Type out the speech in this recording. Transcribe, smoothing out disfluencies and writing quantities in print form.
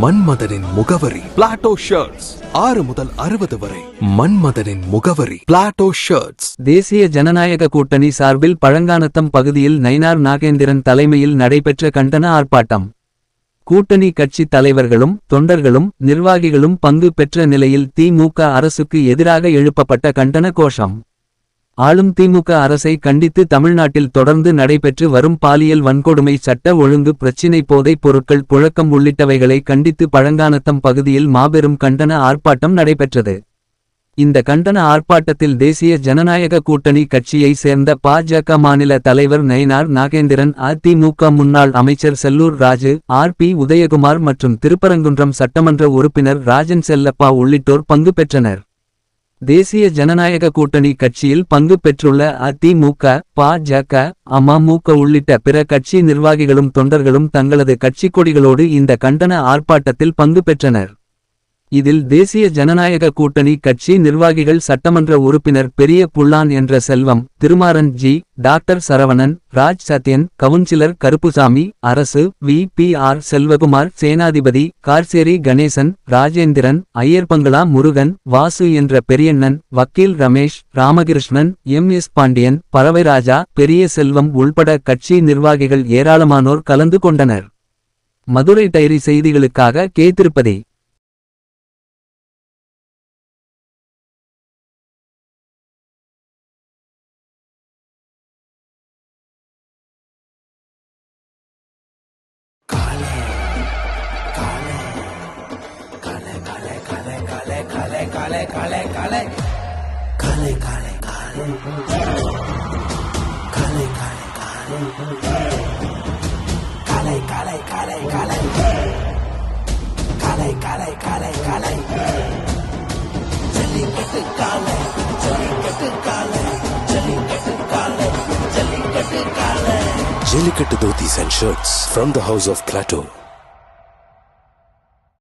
மன்மதனின் முகவரி Plato shirts. 6 முதல் 60 வரை. மன்மதனின் முகவரி பிளாட்டோ ஷர்ட்ஸ். தேசிய ஜனநாயக கூட்டணி சார்பில் பழங்கானத்தம் பகுதியில் நயினார் நாகேந்திரன் தலைமையில் நடைபெற்ற கண்டன ஆர்ப்பாட்டம். கூட்டணி கட்சி தலைவர்களும் தொண்டர்களும் நிர்வாகிகளும் பங்கு பெற்ற நிலையில் திமுக அரசுக்கு எதிராக எழுப்பப்பட்ட கண்டன கோஷம். ஆளும் திமுக அரசை கண்டித்து தமிழ்நாட்டில் தொடர்ந்து நடைபெற்று வரும் பாலியல் வன்கொடுமை, சட்ட ஒழுங்கு பிரச்சினை, போதைப் பொருட்கள் புழக்கம் உள்ளிட்டவைகளை கண்டித்து பழங்கானத்தம் பகுதியில் மாபெரும் கண்டன ஆர்ப்பாட்டம் நடைபெற்றது. இந்த கண்டன ஆர்ப்பாட்டத்தில் தேசிய ஜனநாயக கூட்டணி கட்சியை சேர்ந்த பாஜக மாநில தலைவர் நயினார் நாகேந்திரன், அதிமுக முன்னாள் அமைச்சர் செல்லூர் ராஜு, RP உதயகுமார் மற்றும் திருப்பரங்குன்றம் சட்டமன்ற உறுப்பினர் ராஜன் செல்லப்பா உள்ளிட்டோர் பங்கு பெற்றனர். தேசிய ஜனநாயக கூட்டணி கட்சியில் பங்கு பெற்றுள்ள அதிமுக, பாஜக, அமமுக உள்ளிட்ட பிற கட்சி நிர்வாகிகளும் தொண்டர்களும் தங்களது கட்சி கொடிகளோடு இந்த கண்டன ஆர்ப்பாட்டத்தில் பங்கு பெற்றனர். இதில் தேசிய ஜனநாயக கூட்டணி கட்சி நிர்வாகிகள் சட்டமன்ற உறுப்பினர் பெரிய புல்லான் என்ற Selvam, Thirumaran ji, doctor Saravanan, Raj Sathyan, councillor Karuppusamy, Arasu, VPR Selvakumar, சேனாதிபதி, கார்சேரி கணேசன், ராஜேந்திரன், ஐயர்பங்களா முருகன், வாசு என்ற பெரியண்ணன், வக்கீல் ரமேஷ், ராமகிருஷ்ணன், MS பாண்டியன், பறவைராஜா, பெரிய செல்வம் உள்பட கட்சி நிர்வாகிகள் ஏராளமானோர் கலந்து கொண்டனர். மதுரை டைரி செய்திகளுக்காக K. Tirupati. Jellikattu dhotis and shirts from the house of Plateau.